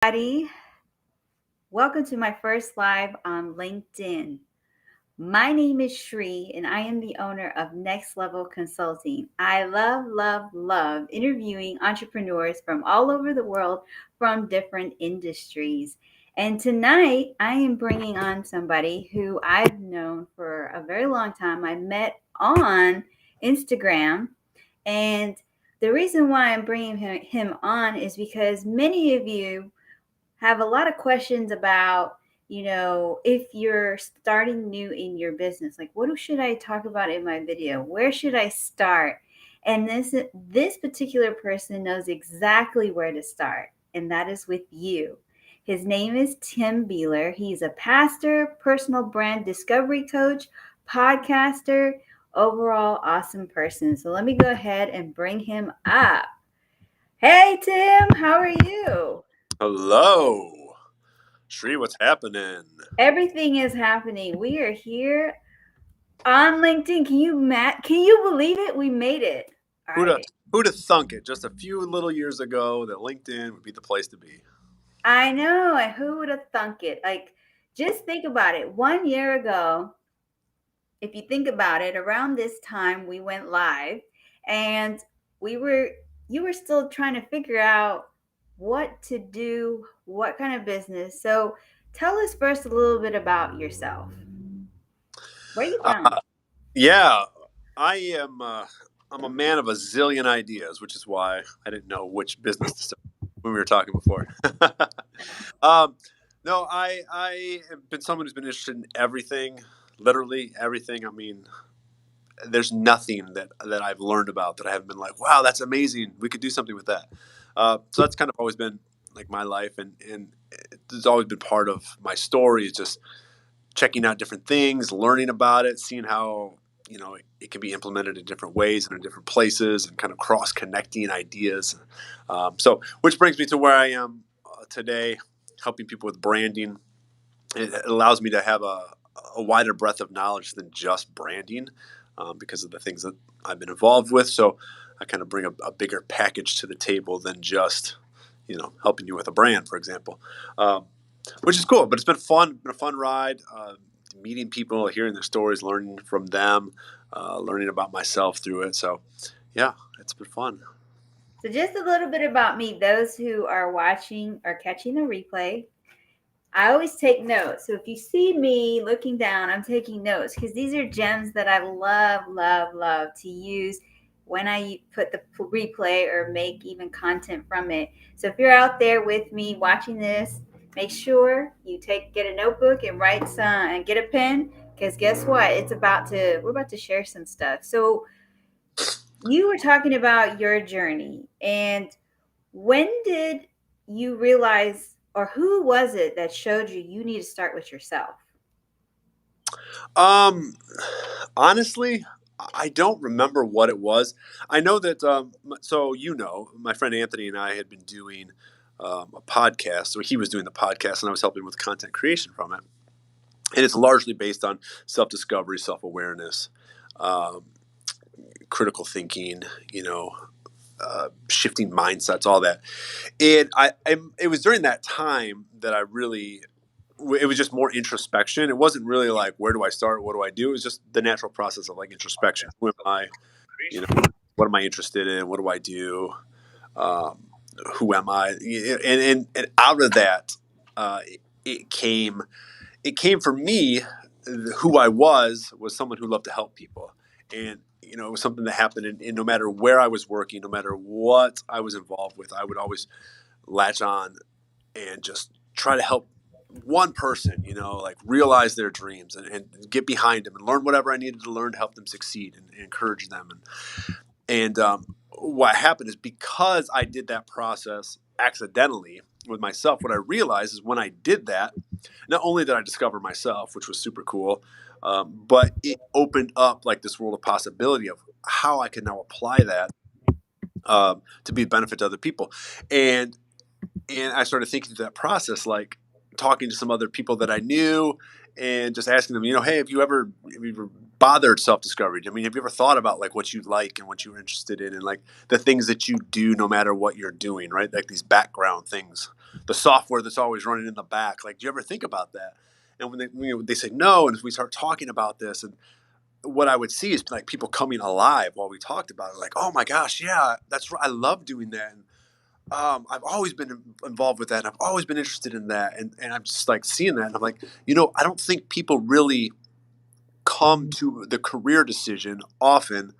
Everybody. Welcome to my first live on LinkedIn. My name is Shri, and I am the owner of Next Level Consulting. I love interviewing entrepreneurs from all over the world from different industries. And tonight, I am bringing on somebody who I've known for a very long time. I met on Instagram, and the reason why I'm bringing him on is because many of you have a lot of questions about, if you're starting new in your business, like what should I talk about in my video? Where should I start? And this particular person knows exactly where to start, and that is with you. His name is Tim Beehler. He's a pastor, personal brand discovery coach, podcaster, overall awesome person. So let me go ahead and bring him up. Hey Tim, how are you? Hello. Shri, what's happening? Everything is happening. We are here on LinkedIn. Can you believe it? We made it. All Who'd have, right. who'd have thunk it just a few little years ago that LinkedIn would be the place to be? I know. And who would have thunk it? Like, just think about it. 1 year ago, if you think about it, around this time we went live, and we were you were still trying to figure out what to do, what kind of business. So tell us first a little bit about yourself. Where are you from? Yeah, I am. I'm a man of a zillion ideas, which is why I didn't know which business to start when we were talking before. um, no, I have been someone who's been interested in everything, literally everything. I mean, there's nothing that I've learned about that I haven't been like, wow, that's amazing. We could do something with that. So that's kind of always been like my life, and it's always been part of my story. Is just checking out different things, learning about it, seeing how it can be implemented in different ways and in different places, and kind of cross connecting ideas. So, which brings me to where I am today, helping people with branding. It allows me to have a wider breadth of knowledge than just branding, because of the things that I've been involved with. So I kind of bring a bigger package to the table than just helping you with a brand, for example, which is cool. But it's been a fun ride. Meeting people, hearing their stories, learning from them, learning about myself through it. So yeah, it's been fun. So, just a little bit about me. Those who are watching or catching the replay, I always take notes. So, if you see me looking down, I'm taking notes because these are gems that I love to use when I put the replay or make even content from it. So, if you're out there with me watching this, make sure you get a notebook and write some and get a pen, because guess what? We're about to share some stuff. So, you were talking about your journey, and when did you realize, or who was it that showed you need to start with yourself? Um, Honestly, I don't remember what it was. I know that. So my friend Anthony and I had been doing a podcast. So he was doing the podcast, and I was helping with content creation from it. And it's largely based on self discovery, self awareness, um, critical thinking. Shifting mindsets, all that. And it was during that time that I really, it was just more introspection. It wasn't really like, where do I start? What do I do? It was just the natural process of like introspection. Who am I? You know, what am I interested in? What do I do? Um, who am I? And out of that, uh, it came, it came for me. Who I was someone who loved to help people, and it was something that happened. And no matter where I was working, no matter what I was involved with, I would always latch on and just try to help one person, like realize their dreams, and get behind them and learn whatever I needed to learn to help them succeed, and encourage them. And what happened is, because I did that process accidentally with myself, what I realized is when I did that, not only did I discover myself, which was super cool, but it opened up like this world of possibility of how I could now apply that, to be a benefit to other people. And I started thinking through that process, like talking to some other people that I knew, and just asking them, hey, have you ever bothered self-discovery? I mean, have you ever thought about like what you like and what you're interested in and like the things that you do no matter what you're doing, right? Like these background things, the software that's always running in the back. Like, do you ever think about that? And when they say no, and we start talking about this, and what I would see is like people coming alive while we talked about it. Like, oh my gosh, yeah, that's right. I love doing that. And I've always been involved with that. And I've always been interested in that. And I'm just like seeing that. And I'm like, I don't think people really come to the career decision often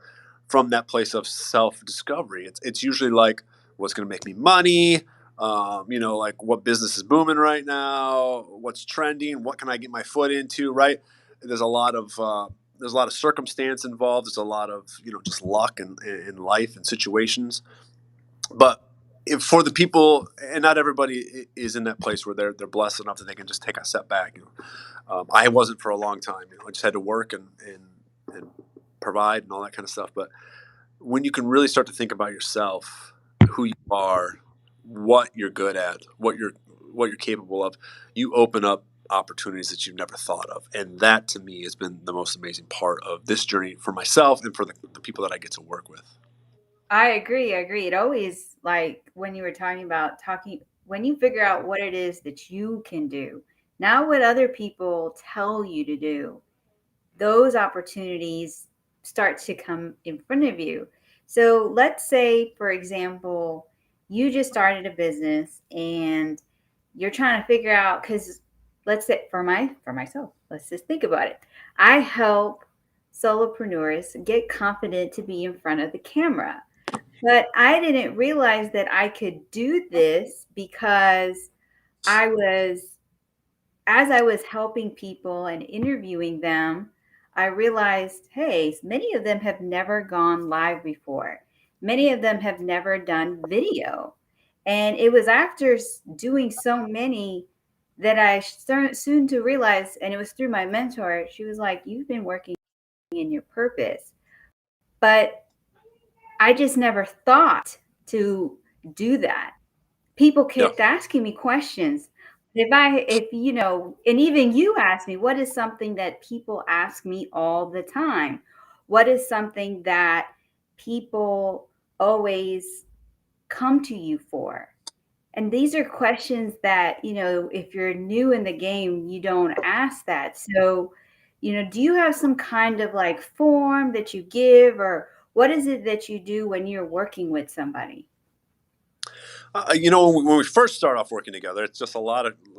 from that place of self discovery. It's usually like what's going to make me money. Like what business is booming right now, what's trending, what can I get my foot into, right? There's a lot of circumstance involved. There's a lot of just luck in life and situations. But if for the people, and not everybody is in that place where they're blessed enough that they can just take a step back. I wasn't for a long time. I just had to work and provide and all that kind of stuff. But when you can really start to think about yourself, who you are, what you're good at, what you're capable of, you open up opportunities that you've never thought of. And that to me has been the most amazing part of this journey for myself and for the people that I get to work with. I agree. I agree. It always, like when you were talking about talking, when you figure out what it is that you can do, not what other people tell you to do, those opportunities start to come in front of you. So let's say, for example, you just started a business and you're trying to figure out, because let's say for myself, let's just think about it. I help solopreneurs get confident to be in front of the camera. But I didn't realize that I could do this because I was, as I was helping people and interviewing them, I realized, hey, many of them have never gone live before. Many of them have never done video. And it was after doing so many that I soon to realize, and it was through my mentor, she was like, you've been working in your purpose. But I just never thought to do that. People Yeah. kept asking me questions. If and even you asked me, what is something that people ask me all the time? What is something that people always come to you for? And these are questions that, if you're new in the game, you don't ask that. So, do you have some kind of like form that you give, or what is it that you do when you're working with somebody? When we first start off working together, it's just there's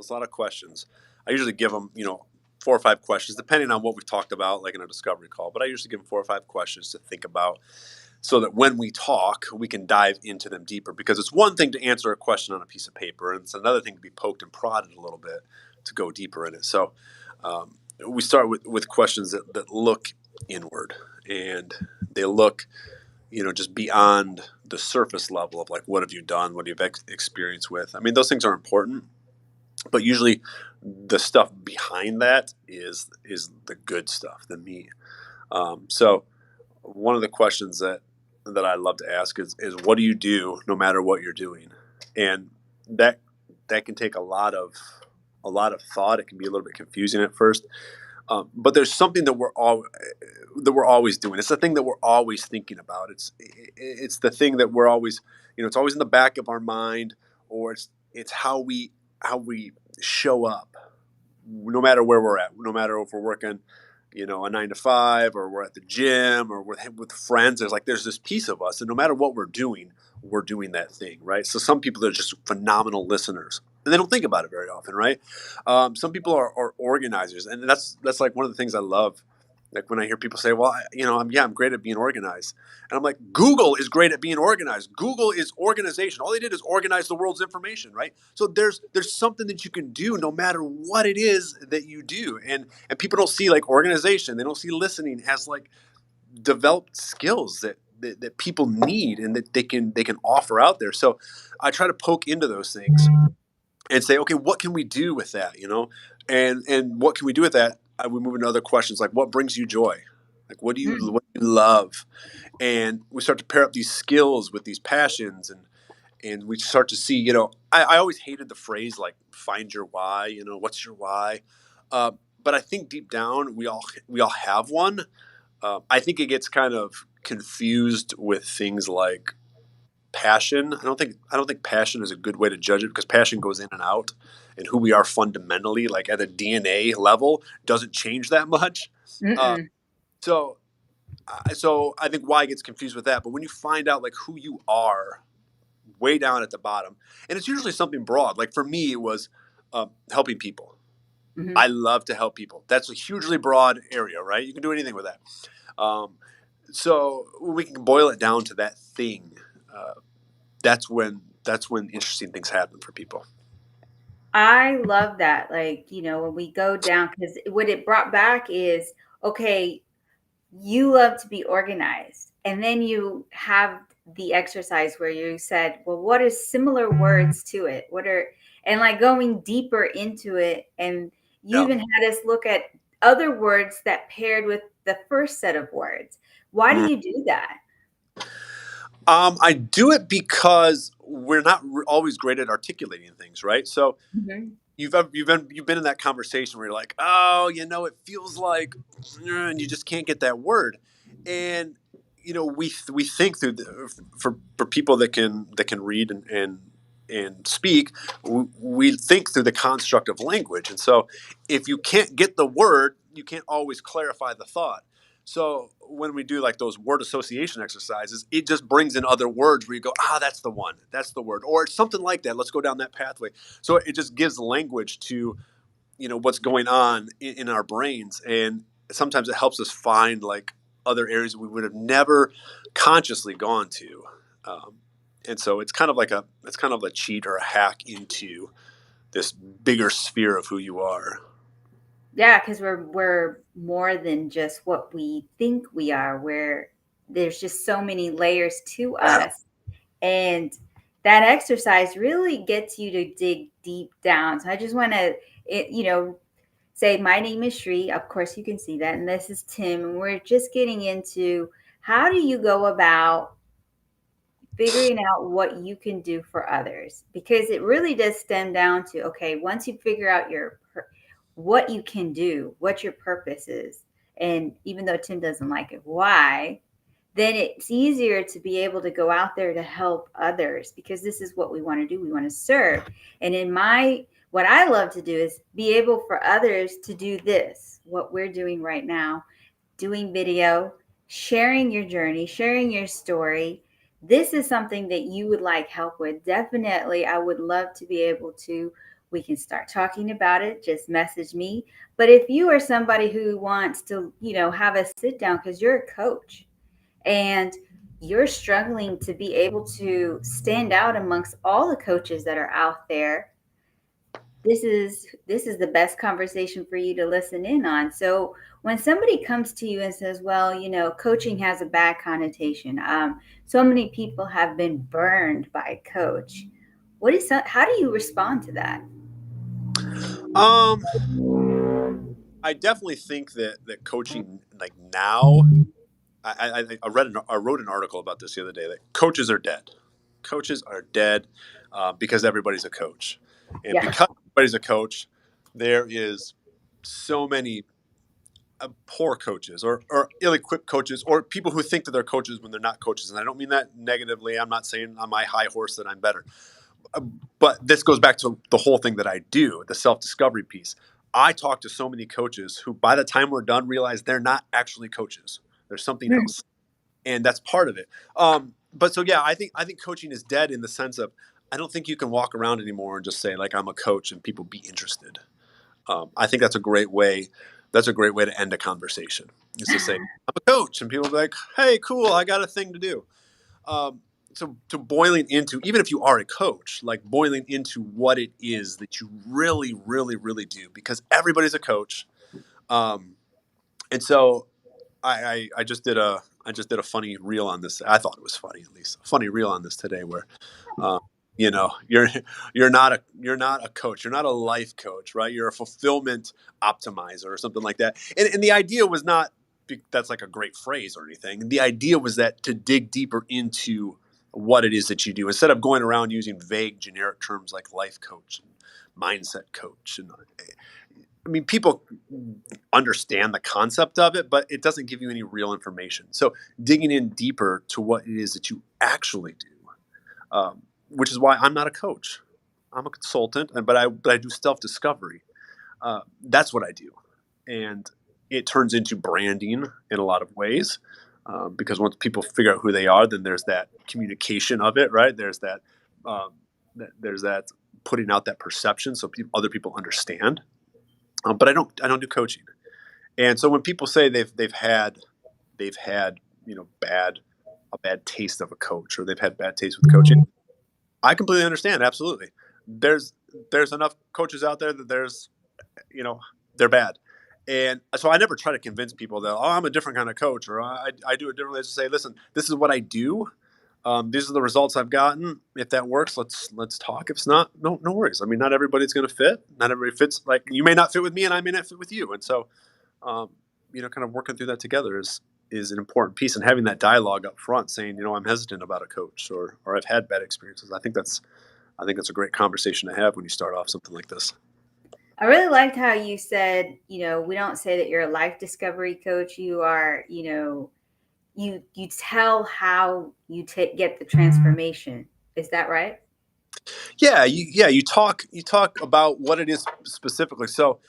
a lot of questions. I usually give them, 4 or 5 questions, depending on what we've talked about, like in a discovery call. But I usually give them 4 or 5 questions to think about, so that when we talk, we can dive into them deeper. Because it's one thing to answer a question on a piece of paper, and it's another thing to be poked and prodded a little bit to go deeper in it. So we start with questions that look inward, and they look just beyond the surface level of like, what have you done? What do you have experience with? I mean, those things are important, but usually the stuff behind that is the good stuff, the meat. So one of the questions that I love to ask is what do you do no matter what you're doing? And that that can take a lot of thought. It can be a little bit confusing at first, but there's something that we're always doing. It's the thing that we're always thinking about. It's the thing that we're always, it's always in the back of our mind, or it's how we show up, no matter where we're at, no matter if we're working, a 9 to 5, or we're at the gym, or we're with friends. There's this piece of us, and no matter what we're doing that thing, right? So some people are just phenomenal listeners, and they don't think about it very often, right? Some people are organizers, and that's like one of the things I love. Like when I hear people say, "Well, I'm great at being organized," and I'm like, "Google is great at being organized. Google is organization. All they did is organize the world's information, right?" So there's something that you can do no matter what it is that you do, and people don't see like organization. They don't see listening as like developed skills that people need and that they can offer out there. So I try to poke into those things and say, okay, what can we do with that? And what can we do with that? We move into other questions like, what brings you joy? Like, Hmm. what do you love? And we start to pair up these skills with these passions, and we start to see, I always hated the phrase like find your why. What's your why? But I think deep down we all have one. I think it gets kind of confused with things like passion. I don't think passion is a good way to judge it because passion goes in and out, and who we are fundamentally, like at a DNA level, doesn't change that much. Uh, Mm-mm. so, so I think why it gets confused with that. But when you find out like who you are, way down at the bottom, and it's usually something broad. Like for me, it was helping people. Hmm. I love to help people. That's a hugely broad area, right? You can do anything with that. Um, so we can boil it down to that thing. Uh, that's when interesting things happen for people. I love that. Like, when we go down, because what it brought back is, okay, you love to be organized. And then you have the exercise where you said, well, what are similar words to it? And like going deeper into it. And you Yeah. even had us look at other words that paired with the first set of words. Why do Mm. you do that? I do it because we're not always great at articulating things, right? So Mhm. you've been in that conversation where you're like, oh, it feels like, and you just can't get that word, and we think through for people that can read and speak, we think through the construct of language, and so if you can't get the word, you can't always clarify the thought. So when we do like those word association exercises, it just brings in other words where you go, that's the one, that's the word, or it's something like that. Let's go down that pathway. So it just gives language to what's going on in our brains, and sometimes it helps us find like other areas we would have never consciously gone to. Um, and so it's kind of a cheat or a hack into this bigger sphere of who you are. Yeah, because we're more than just what we think we are. There's just so many layers to Yeah. us. And that exercise really gets you to dig deep down. So I just want to, say, my name is Shri. Of course, you can see that. And this is Tim. And we're just getting into how do you go about figuring out what you can do for others? Because it really does stem down to, okay, once you figure out what you can do, what your purpose is, and even though Tim doesn't like it, why, then it's easier to be able to go out there to help others because this is what we want to do. We want to serve. And what I love to do is be able for others to do this, what we're doing right now, doing video, sharing your journey, sharing your story. This is something that you would like help with. Definitely, I would love to be able to. We can start talking about it. Just message me. But if you are somebody who wants to, have a sit down because you're a coach and you're struggling to be able to stand out amongst all the coaches that are out there, this is the best conversation for you to listen in on. So when somebody comes to you and says, well, coaching has a bad connotation, so many people have been burned by a coach, how do you respond to that? Um, I definitely think that coaching like now. I wrote an article about this the other day that coaches are dead. Coaches are dead because everybody's a coach, and Yeah. because everybody's a coach, there is so many poor coaches or ill-equipped coaches or people who think that they're coaches when they're not coaches. And I don't mean that negatively. I'm not saying on my high horse that I'm better. But this goes back to the whole thing that I do, the self-discovery piece. I talk to so many coaches who, by the time we're done, realize they're not actually coaches. There's something Mm. else, and that's part of it. But so yeah, I think coaching is dead in the sense of I don't think you can walk around anymore and just say like I'm a coach and people be interested. I think that's a great way. That's a great way to end a conversation. Is to say I'm a coach, and people be like, "Hey, cool, I got a thing to do." Um, so to boiling into, even if you are a coach, like boiling into what it is that you really, really, really do, because everybody's a coach. Um, and so I just did a funny reel on this. I thought it was funny, at least a funny reel on this today, where um, you're not a coach, you're not a life coach, right? You're a fulfillment optimizer or something like that. And the idea was not that's like a great phrase or anything. The idea was that to dig deeper into what it is that you do instead of going around using vague generic terms like life coach and mindset coach and mean, people understand the concept of it, but it doesn't give you any real information. So digging in deeper to what it is that you actually do, which is why I'm not a coach. I'm a consultant, but I do self discovery. That's what I do, and it turns into branding in a lot of ways. Because once people figure out who they are, then there's that communication of it, right? Um, there's that putting out that perception so other people understand. But I don't do coaching, and so when people say they've had bad a bad taste of a coach, or they've had bad taste with coaching, I completely understand. Absolutely, there's there's enough coaches out there that you know they're bad, and so I never try to convince people that, oh, I'm a different kind of coach, or I do it differently. I just say, listen, this is what I do. These are the results I've gotten. If that works, let's talk. If it's not, no worries. I mean, not everybody's going to fit. Not everybody fits. Like, you may not fit with me, and I may not fit with you. And so, um, kind of working through that together is an important piece. And having that dialogue up front, saying, I'm hesitant about a coach, or I've had bad experiences. I think that's a great conversation to have when you start off something like this. I really liked how you said, we don't say that you're a life discovery coach. You are, you tell how you get the transformation. Is that right? You talk about what it is specifically. So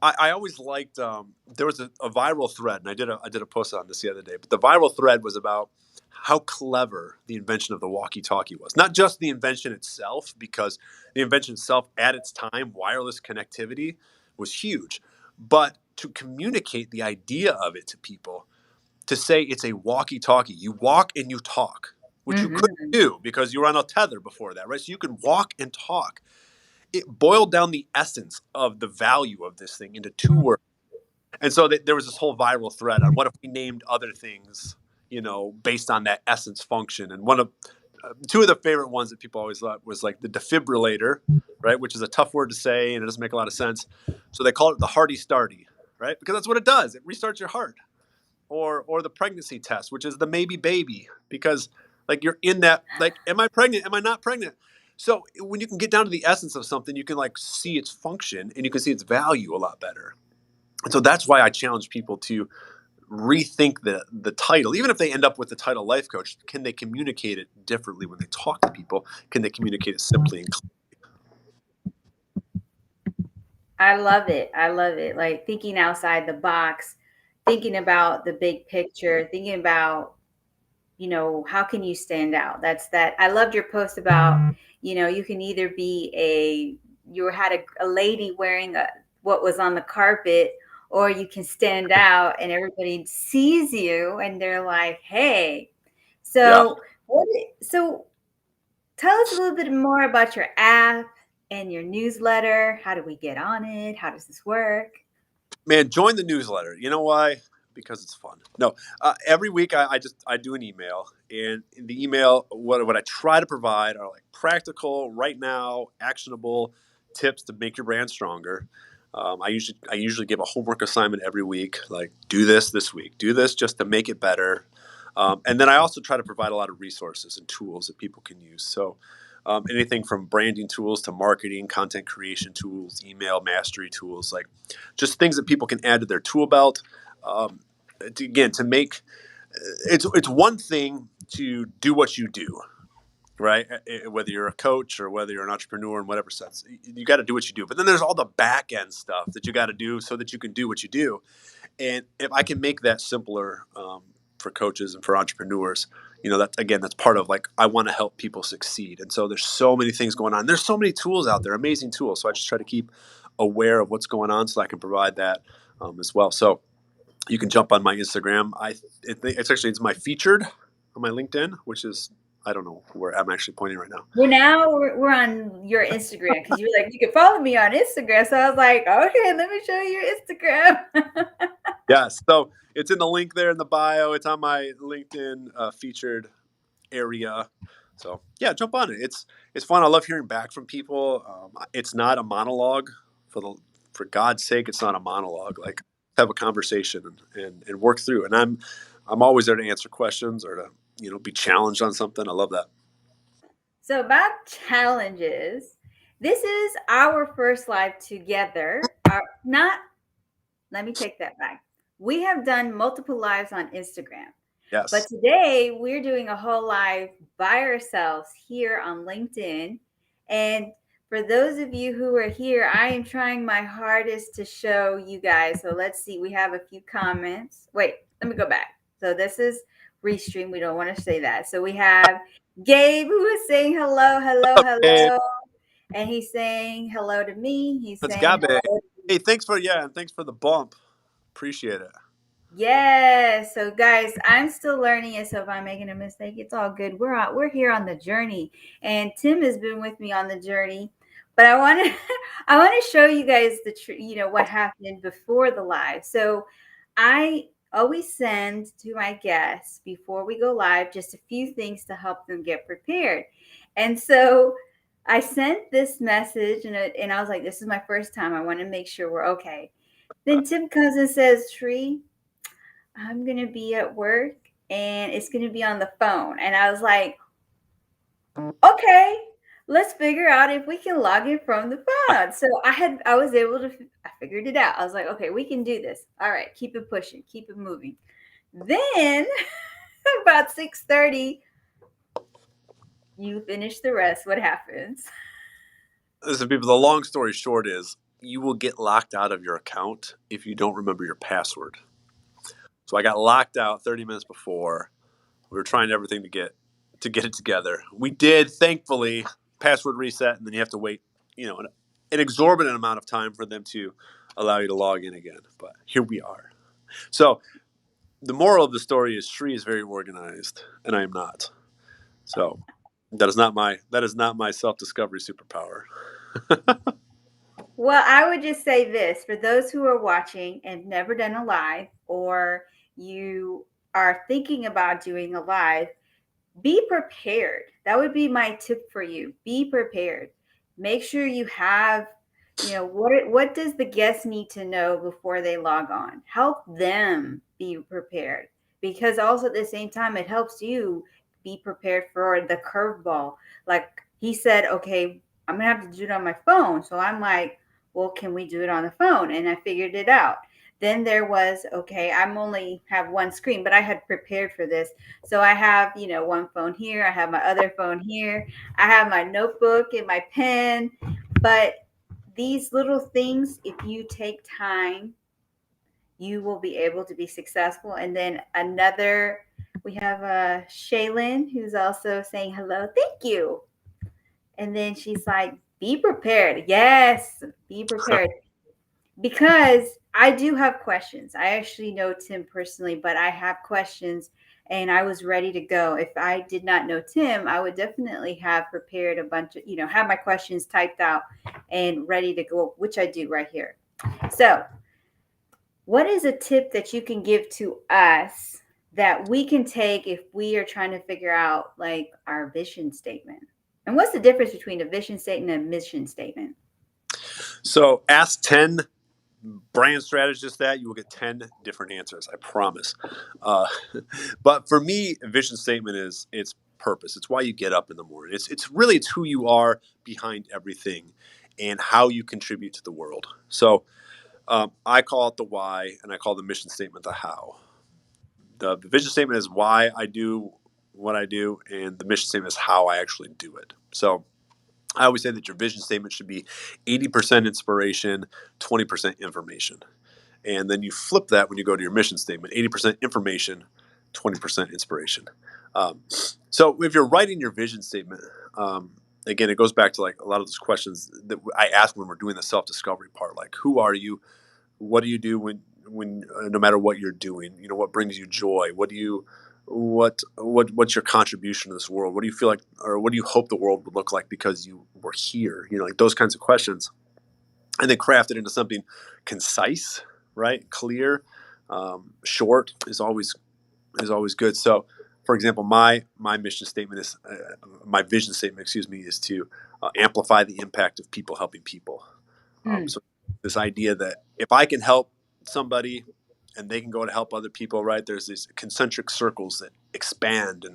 I always liked. There was a viral thread, and I did a post on this the other day. But the viral thread was about how clever the invention of the walkie-talkie was. Not just the invention itself, because the invention itself, at its time, wireless connectivity was huge, but to communicate the idea of it to people, to say it's a walkie-talkie, you walk and you talk, which you couldn't Mm-hmm. do because you were on a tether before that, right? So you can walk and talk. It boiled down the essence of the value of this thing into two words. And so there was this whole viral thread on what if we named other things, based on that essence function. And two of the favorite ones that people always thought was like the defibrillator, right? Which is a tough word to say and it doesn't make a lot of sense. So they call it the hearty starty, right? Because that's what it does. It restarts your heart. Or the pregnancy test, which is the maybe baby, because like you're in that, like, am I pregnant? Am I not pregnant? So when you can get down to the essence of something, you can like see its function and you can see its value a lot better. And so that's why I challenge people to rethink the title. Even if they end up with the title life coach, can they communicate it differently when they talk to people? Can they communicate it simply and clearly? I love it. I love it. Like thinking outside the box, thinking about the big picture, thinking about, how can you stand out? That's that. I loved your post about, you can either be you had a lady wearing what was on the carpet, or you can stand out and everybody sees you and they're like, hey. Yeah. So tell us a little bit more about your app and your newsletter. How do we get on it? How does this work? Man, join the newsletter. You know why? Because it's fun. No, every week I do an email, and in the email, what I try to provide are like practical, right now, actionable tips to make your brand stronger. I usually give a homework assignment every week, like do this week, do this just to make it better, and then I also try to provide a lot of resources and tools that people can use. So anything from branding tools to marketing, content creation tools, email mastery tools, like just things that people can add to their tool belt. Um, again, to make it's one thing to do what you do, right? Whether you're a coach or whether you're an entrepreneur in whatever sense, you got to do what you do. But then there's all the back end stuff that you got to do so that you can do what you do. And if I can make that simpler for coaches and for entrepreneurs, that's part of, like, I want to help people succeed. And so there's so many things going on. There's so many tools out there, amazing tools. So I just try to keep aware of what's going on so I can provide that as well. So you can jump on my Instagram. It's my featured on my LinkedIn, which is, I don't know where I'm actually pointing right now. We're on your Instagram because you're like, you can follow me on Instagram. So I was like, okay, let me show you your Instagram. Yeah, so it's in the link there in the bio. It's on my LinkedIn featured area. So yeah, jump on it. It's fun. I love hearing back from people. It's not a monologue. For God's sake, it's not a monologue. Like, have a conversation and work through. And I'm always there to answer questions or to be challenged on something. I love that. So about challenges, this is our first live together. not, let me take that back. We have done multiple lives on Instagram. But Yes. today we're doing a whole live by ourselves here on LinkedIn. And for those of you who are here, I am trying my hardest to show you guys. So let's see, we have a few comments. Wait, let me go back. So this is Restream. We don't want to say that. So we have Gabe who is saying hello, hello, Hey, hello. And he's saying hello to me. He's it's saying Gabe. hello. Hey, and thanks for the bump. Appreciate it. Yes. So guys, I'm still learning it. So if I'm making a mistake, it's all good. We're here on the journey. And Tim has been with me on the journey. But I want to I want to show you guys what happened before the live. So I always send to my guests before we go live just a few things to help them get prepared. And so I sent this message and I was like, this is my first time. I want to make sure we're okay. Then Tim comes and says, Tree, I'm going to be at work and it's going to be on the phone. And I was like, okay, let's figure out if we can log in from the phone. So I was able to, I figured it out. I was like, okay, we can do this. All right, keep it pushing, keep it moving. Then about 6:30, you finish the rest. What happens? Listen, people, the long story short is you will get locked out of your account if you don't remember your password. So I got locked out 30 minutes before. We were trying everything to get it together. We did, thankfully, password reset, and then you have to wait, an exorbitant amount of time for them to allow you to log in again. But here we are. So the moral of the story is Shri is very organized, and I am not. So that is not my self discovery superpower. Well, I would just say this for those who are watching and never done a live, or you are thinking about doing a live, be prepared. That would be my tip for you. Be prepared. Make sure you have, what does the guest need to know before they log on? Help them be prepared because also at the same time it helps you be prepared for the curveball. Like he said, okay, I'm gonna have to do it on my phone. So I'm like, well, can we do it on the phone? And I figured it out. Then there was, okay, I'm only have one screen, but I had prepared for this. So I have, one phone here, I have my other phone here, I have my notebook and my pen. But these little things, if you take time, you will be able to be successful. And then we have Shaylin who's also saying hello. Thank you. And then she's like, be prepared. Yes, be prepared because I do have questions. I actually know Tim personally, but I have questions and I was ready to go. If I did not know Tim, I would definitely have prepared a bunch of, have my questions typed out and ready to go, which I do right here. So, what is a tip that you can give to us that we can take if we are trying to figure out like our vision statement? And what's the difference between a vision statement and a mission statement? So ask 10 brand strategists that you will get 10 different answers, I promise. uh, but for me, a vision statement is it's purpose. It's why you get up in the morning. It's who you are behind everything and how you contribute to the world. So I call it the why, and I call the mission statement the how. The vision statement is why I do what I do, and the mission statement is how I actually do it. So I always say that your vision statement should be 80% inspiration, 20% information. And then you flip that when you go to your mission statement: 80% information, 20% inspiration. So if you're writing your vision statement, again, it goes back to like a lot of those questions that I ask when we're doing the self discovery part, like who are you? What do you do when no matter what you're doing? What brings you joy? What's your contribution to this world? What do you feel like, or what do you hope the world would look like because you were here? Like those kinds of questions, and then craft it into something concise, right? Clear, short is always good. So, for example, my mission statement is my vision statement, excuse me, is to amplify the impact of people helping people. Mm. So this idea that if I can help somebody and they can go to help other people, right? There's these concentric circles that expand,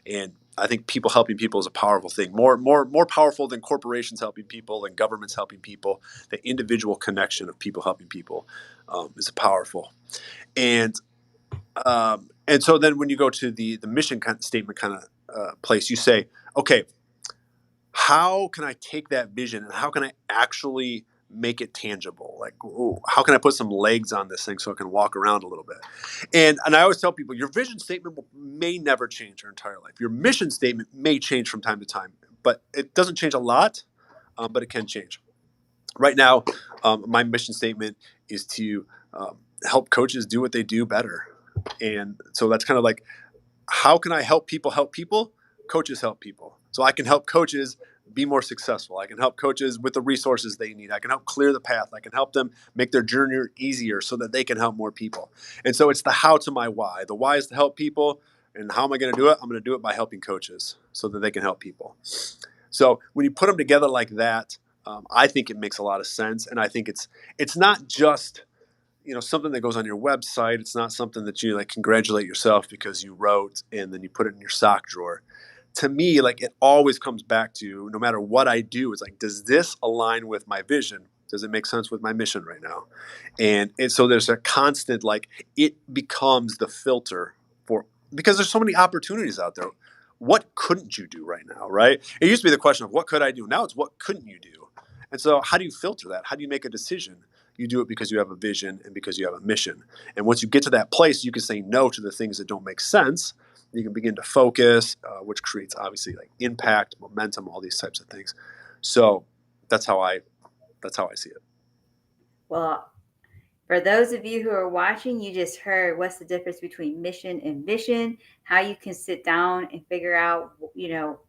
and I think people helping people is a powerful thing. More powerful than corporations helping people and governments helping people. The individual connection of people helping people is powerful. And and so then when you go to the mission kind of statement kind of place, you say, okay, how can I take that vision and how can I actually make it tangible? Like, ooh, how can I put some legs on this thing so it can walk around a little bit? And I always tell people, your vision statement may never change your entire life. Your mission statement may change from time to time, but it doesn't change a lot, but it can change. Right now, my mission statement is to help coaches do what they do better. And so that's kind of like, how can I help people help people? Coaches help people. So I can help coaches be more successful. I can help coaches with the resources they need. I can help clear the path. I can help them make their journey easier so that they can help more people. And so it's the how to my why. The why is to help people. And how am I going to do it? I'm going to do it by helping coaches so that they can help people. So when you put them together like that, I think it makes a lot of sense. And I think it's not just something that goes on your website. It's not something that you like congratulate yourself because you wrote and then you put it in your sock drawer. To me, like, it always comes back to, no matter what I do, it's like, does this align with my vision? Does it make sense with my mission right now? And so there's a constant, like, it becomes the filter for, because there's so many opportunities out there. What couldn't you do right now, right? It used to be the question of what could I do? Now it's what couldn't you do? And so how do you filter that? How do you make a decision? You do it because you have a vision and because you have a mission. And once you get to that place, you can say no to the things that don't make sense. You can begin to focus, which creates obviously like impact, momentum, all these types of things. So that's how I see it. Well, for those of you who are watching, you just heard what's the difference between mission and vision, how you can sit down and figure out,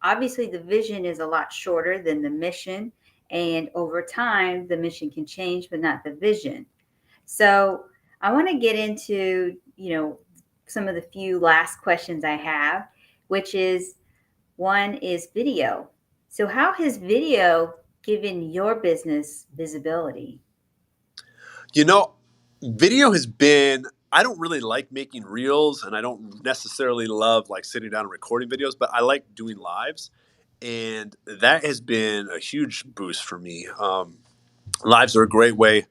obviously the vision is a lot shorter than the mission. And over time, the mission can change, but not the vision. So I want to get into, some of the few last questions I have, which is one is video. So how has video given your business visibility? You know, video has been, I don't really like making reels and I don't necessarily love like sitting down and recording videos, but I like doing lives. And that has been a huge boost for me. Lives are a great way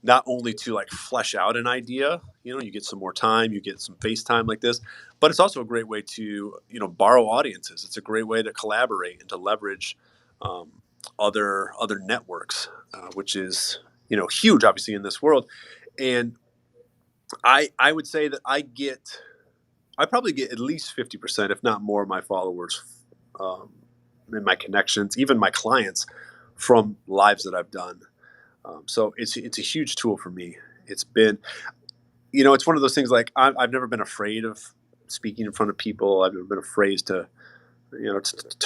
not only to like flesh out an idea, you get some more time, you get some face time like this, but it's also a great way to, borrow audiences. It's a great way to collaborate and to leverage um, other networks, which is, huge obviously in this world. And I would say that I probably get at least 50%, if not more, of my followers, um, and my connections, even my clients, from lives that I've done. So it's a huge tool for me. It's been, it's one of those things like I've never been afraid of speaking in front of people. I've never been afraid to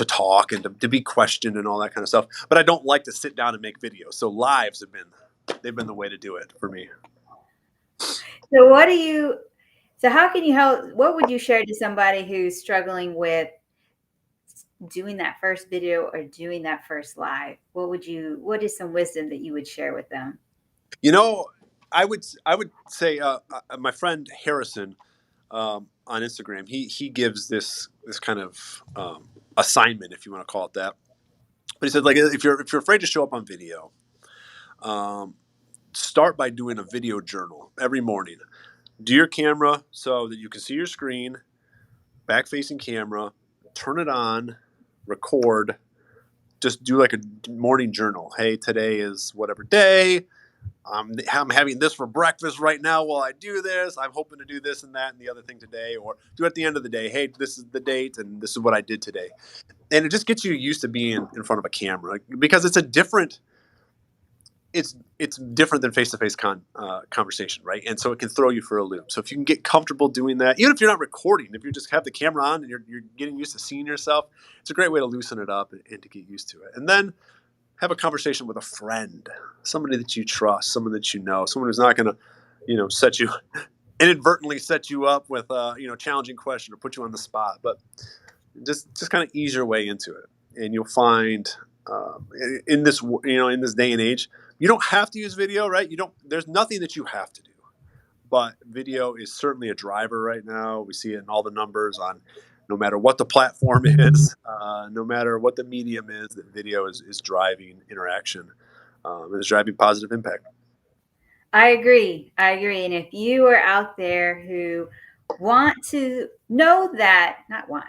talk and to be questioned and all that kind of stuff. But I don't like to sit down and make videos. So lives they've been the way to do it for me. So how can you help? What would you share to somebody who's struggling with doing that first video or doing that first live? What is some wisdom that you would share with them? You know, I would say my friend Harrison on Instagram, he gives this kind of assignment, if you want to call it that. But he said, like, if you're afraid to show up on video, um, start by doing a video journal every morning. Do your camera so that you can see your screen, back facing camera, turn it on, record, just do like a morning journal. Hey, today is whatever day. I'm having this for breakfast right now while I do this. I'm hoping to do this and that and the other thing today, or do at the end of the day. Hey, this is the date and this is what I did today. And it just gets you used to being in front of a camera because it's different than face-to-face conversation, right? And so it can throw you for a loop. So if you can get comfortable doing that, even if you're not recording, if you just have the camera on and you're getting used to seeing yourself, it's a great way to loosen it up and to get used to it. And then have a conversation with a friend, somebody that you trust, someone that you know, someone who's not going to, set you inadvertently set you up with a challenging question or put you on the spot, but just kind of ease your way into it, and you'll find in this day and age, you don't have to use video, right? You don't. There's nothing that you have to do, but video is certainly a driver right now. We see it in all the numbers on no matter what the platform is, no matter what the medium is, that video is driving interaction and is driving positive impact. I agree. I agree. And if you are out there who want to know that, not want,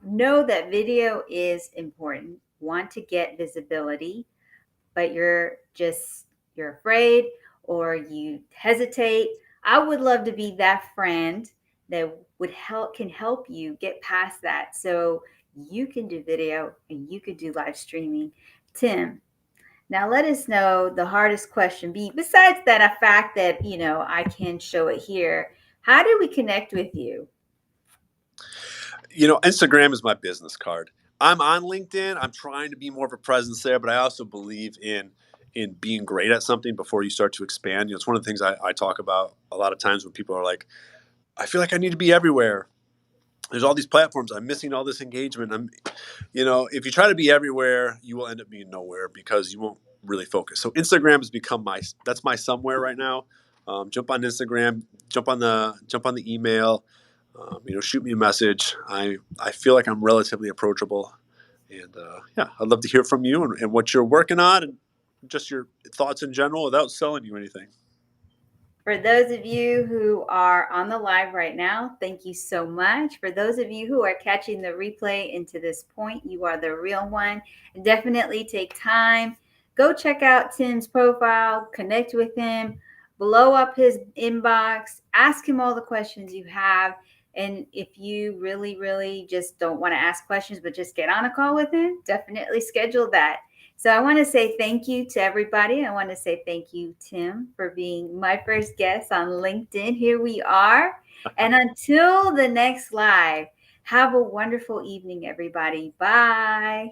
know that video is important, want to get visibility, but you're afraid or you hesitate, I would love to be that friend that can help you get past that so you can do video and you can do live streaming. Tim, now let us know the hardest question be besides that a fact that I can show it here. How do we connect with you? Instagram is my business card. I'm on LinkedIn. I'm trying to be more of a presence there, but I also believe in being great at something before you start to expand. It's one of the things I talk about a lot of times when people are like, I feel like I need to be everywhere. There's all these platforms. I'm missing all this engagement. If you try to be everywhere, you will end up being nowhere because you won't really focus. So Instagram has become that's my somewhere right now. Jump on Instagram, jump on the email, shoot me a message. I feel like I'm relatively approachable, and yeah, I'd love to hear from you and what you're working on and just your thoughts in general without selling you anything. For those of you who are on the live right now, thank you so much. For those of you who are catching the replay into this point, you are the real one. Definitely take time. Go check out Tim's profile, connect with him, blow up his inbox, ask him all the questions you have. And if you really, really just don't want to ask questions, but just get on a call with him, definitely schedule that. So I want to say thank you to everybody. I want to say thank you, Tim, for being my first guest on LinkedIn. Here we are. And until the next live, have a wonderful evening, everybody. Bye.